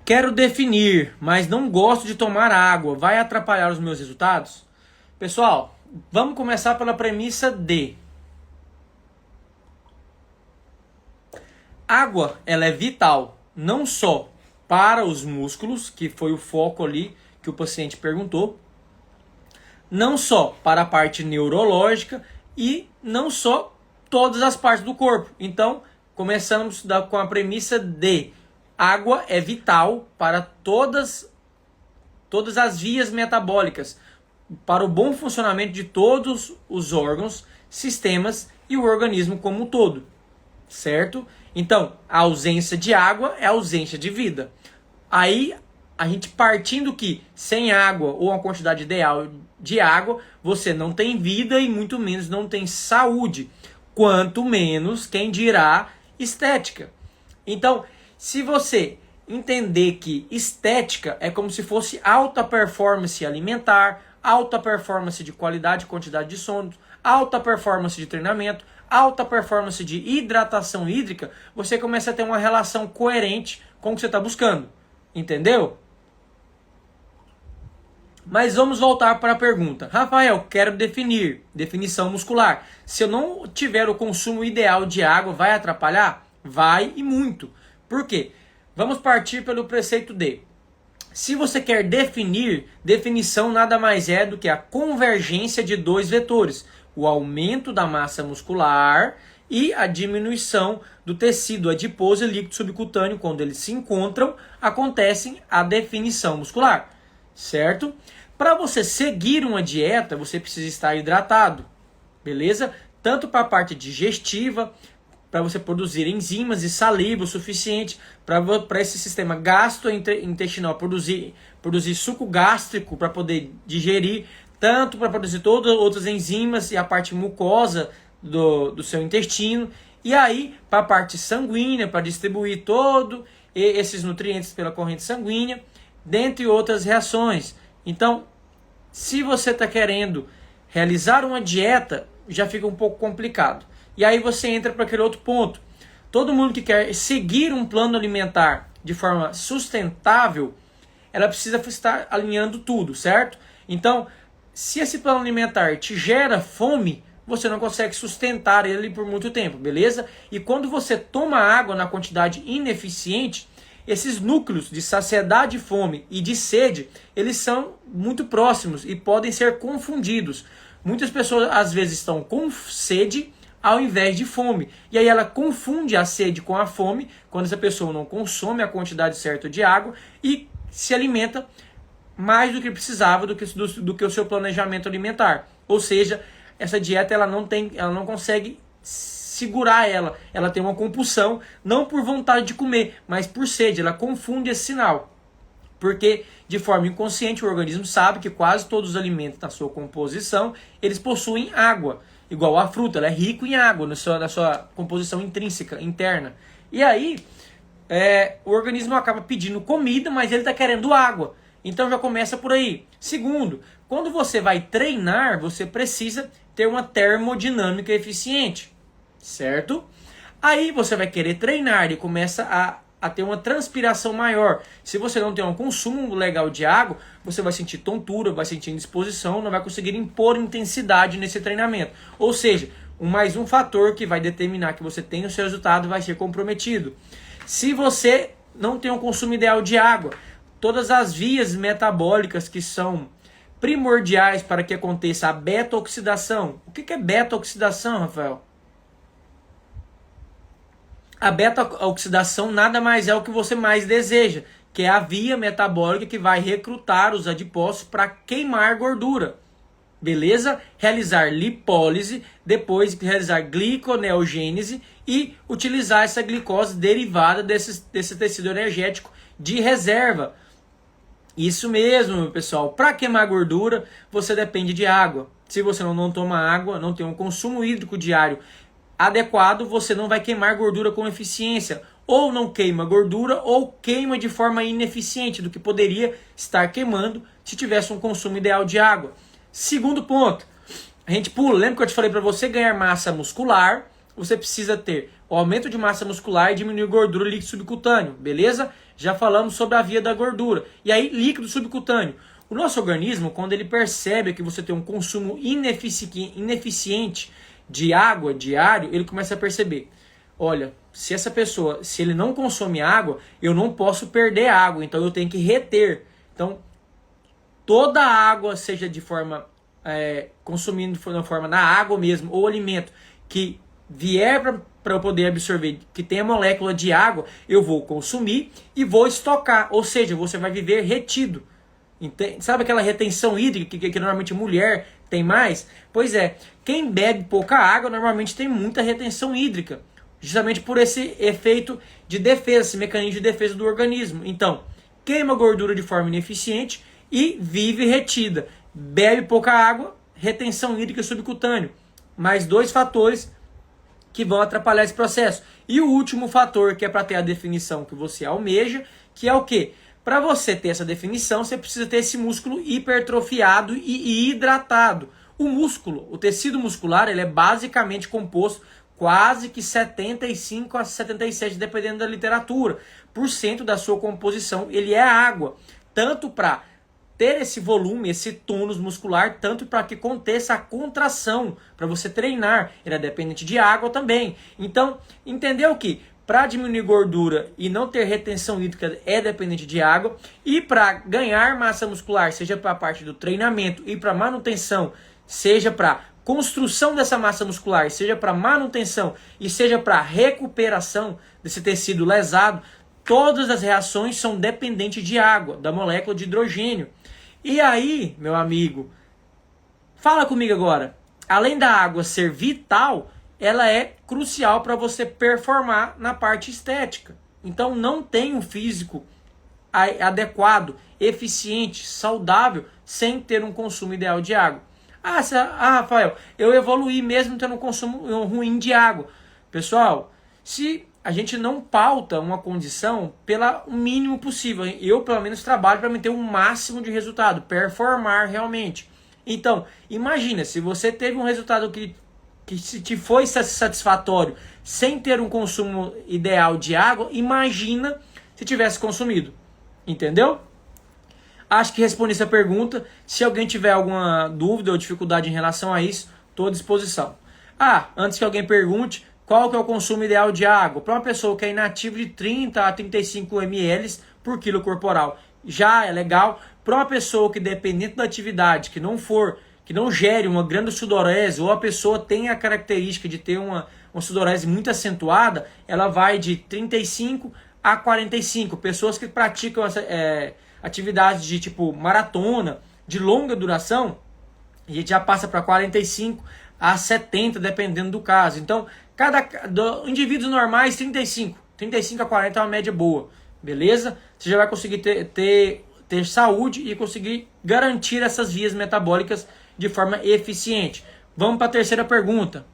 Quero definir, mas não gosto de tomar água. Vai atrapalhar os meus resultados? Pessoal, vamos começar pela premissa de água, ela é vital, não só para os músculos, que foi o foco ali que o paciente perguntou, não só para a parte neurológica e não só todas as partes do corpo. Então, começamos com a premissa de água é vital para todas as vias metabólicas, para o bom funcionamento de todos os órgãos, sistemas e o organismo como um todo, certo? Então, a ausência de água é a ausência de vida. Aí, a gente partindo que sem água ou uma quantidade ideal de água, você não tem vida e muito menos não tem saúde. Quanto menos, quem dirá, estética. Então, se você entender que estética é como se fosse alta performance alimentar, alta performance de qualidade e quantidade de sono, alta performance de treinamento, alta performance de hidratação hídrica, você começa a ter uma relação coerente com o que você está buscando. Entendeu? Mas vamos voltar para a pergunta. Rafael, quero definir. Definição muscular. Se eu não tiver o consumo ideal de água, vai atrapalhar? Vai e muito. Por quê? Vamos partir pelo preceito de: se você quer definir, definição nada mais é do que a convergência de dois vetores. O aumento da massa muscular e a diminuição do tecido adiposo e líquido subcutâneo. Quando eles se encontram, acontece a definição muscular. Certo? Para você seguir uma dieta, você precisa estar hidratado. Beleza? Tanto para a parte digestiva, para você produzir enzimas e saliva o suficiente para esse sistema gastrointestinal produzir suco gástrico para poder digerir, tanto para produzir todas outras enzimas e a parte mucosa do seu intestino, e aí para a parte sanguínea, para distribuir todos esses nutrientes pela corrente sanguínea, dentre outras reações. Então, se você está querendo realizar uma dieta, já fica um pouco complicado. E aí você entra para aquele outro ponto. Todo mundo que quer seguir um plano alimentar de forma sustentável, ela precisa estar alinhando tudo, certo? Então, se esse plano alimentar te gera fome, você não consegue sustentar ele por muito tempo, beleza? E quando você toma água na quantidade ineficiente, esses núcleos de saciedade, fome e de sede, eles são muito próximos e podem ser confundidos. Muitas pessoas às vezes estão com sede ao invés de fome. E aí ela confunde a sede com a fome, quando essa pessoa não consome a quantidade certa de água e se alimenta mais do que precisava do que o seu planejamento alimentar. Ou seja, essa dieta ela não consegue segurar ela tem uma compulsão, não por vontade de comer, mas por sede, ela confunde esse sinal. Porque de forma inconsciente o organismo sabe que quase todos os alimentos na sua composição, eles possuem água. Igual a fruta, ela é rica em água na sua composição intrínseca, interna. E aí, o organismo acaba pedindo comida, mas ele está querendo água. Então já começa por aí. Segundo, quando você vai treinar, você precisa ter uma termodinâmica eficiente, certo? Aí você vai querer treinar e começa a ter uma transpiração maior. Se você não tem um consumo legal de água, você vai sentir tontura, vai sentir indisposição, não vai conseguir impor intensidade nesse treinamento. Ou seja, mais um fator que vai determinar que você tenha o seu resultado vai ser comprometido. Se você não tem um consumo ideal de água, todas as vias metabólicas que são primordiais para que aconteça a beta-oxidação. O que é beta-oxidação, Rafael? A beta-oxidação nada mais é o que você mais deseja, que é a via metabólica que vai recrutar os adipócitos para queimar gordura. Beleza? Realizar lipólise, depois realizar gliconeogênese e utilizar essa glicose derivada desse tecido energético de reserva. Isso mesmo, pessoal. Para queimar gordura, você depende de água. Se você não toma água, não tem um consumo hídrico diário adequado, você não vai queimar gordura com eficiência. Ou não queima gordura, ou queima de forma ineficiente do que poderia estar queimando se tivesse um consumo ideal de água. Segundo ponto, a gente pula. Lembra que eu te falei para você ganhar massa muscular, você precisa ter O aumento de massa muscular e diminuir gordura líquido subcutâneo, beleza? Já falamos sobre a via da gordura. E aí, líquido subcutâneo. O nosso organismo, quando ele percebe que você tem um consumo ineficiente de água diário, ele começa a perceber, olha, se essa pessoa, se ele não consome água, eu não posso perder água, então eu tenho que reter. Então, toda a água, seja de forma, consumindo de forma na água mesmo, ou alimento que vier para eu poder absorver, que tenha molécula de água, eu vou consumir e vou estocar, ou seja, você vai viver retido. Sabe aquela retenção hídrica que normalmente mulher tem mais? Pois é, quem bebe pouca água normalmente tem muita retenção hídrica, justamente por esse efeito de defesa, esse mecanismo de defesa do organismo. Então, queima gordura de forma ineficiente e vive retida. Bebe pouca água, retenção hídrica subcutânea. Mais dois fatores que vão atrapalhar esse processo. E o último fator, que é para ter a definição que você almeja, que é o quê? Para você ter essa definição, você precisa ter esse músculo hipertrofiado e hidratado. O músculo, o tecido muscular, ele é basicamente composto quase que 75 a 77, dependendo da literatura, por cento da sua composição, ele é água. Tanto para ter esse volume, esse tônus muscular, tanto para que aconteça a contração, para você treinar. Ele é dependente de água também. Então, entendeu que para diminuir gordura e não ter retenção hídrica é dependente de água. E para ganhar massa muscular, seja para a parte do treinamento e para manutenção, seja para construção dessa massa muscular, seja para manutenção e seja para recuperação desse tecido lesado, todas as reações são dependentes de água, da molécula de hidrogênio. E aí, meu amigo, fala comigo agora. Além da água ser vital, ela é crucial para você performar na parte estética. Então não tem um físico adequado, eficiente, saudável, sem ter um consumo ideal de água. Rafael, eu evoluí mesmo tendo um consumo ruim de água. Pessoal, se a gente não pauta uma condição pelo mínimo possível, eu pelo menos trabalho para manter o máximo de resultado, performar realmente. Então, imagina, se você teve um resultado que se te foi satisfatório sem ter um consumo ideal de água, imagina se tivesse consumido. Entendeu? Acho que respondi essa pergunta. Se alguém tiver alguma dúvida ou dificuldade em relação a isso, estou à disposição. Antes que alguém pergunte, qual que é o consumo ideal de água? Para uma pessoa que é inativa, de 30 a 35 ml por quilo corporal. Já é legal. Para uma pessoa que, dependendo da atividade, que não gere uma grande sudorese, ou a pessoa tem a característica de ter uma sudorese muito acentuada, ela vai de 35 a 45. Pessoas que praticam atividades de tipo maratona, de longa duração, a gente já passa para 45 a 70, dependendo do caso. Então, indivíduos normais, 35 a 40 é uma média boa, beleza? Você já vai conseguir ter saúde e conseguir garantir essas vias metabólicas de forma eficiente. Vamos para a terceira pergunta.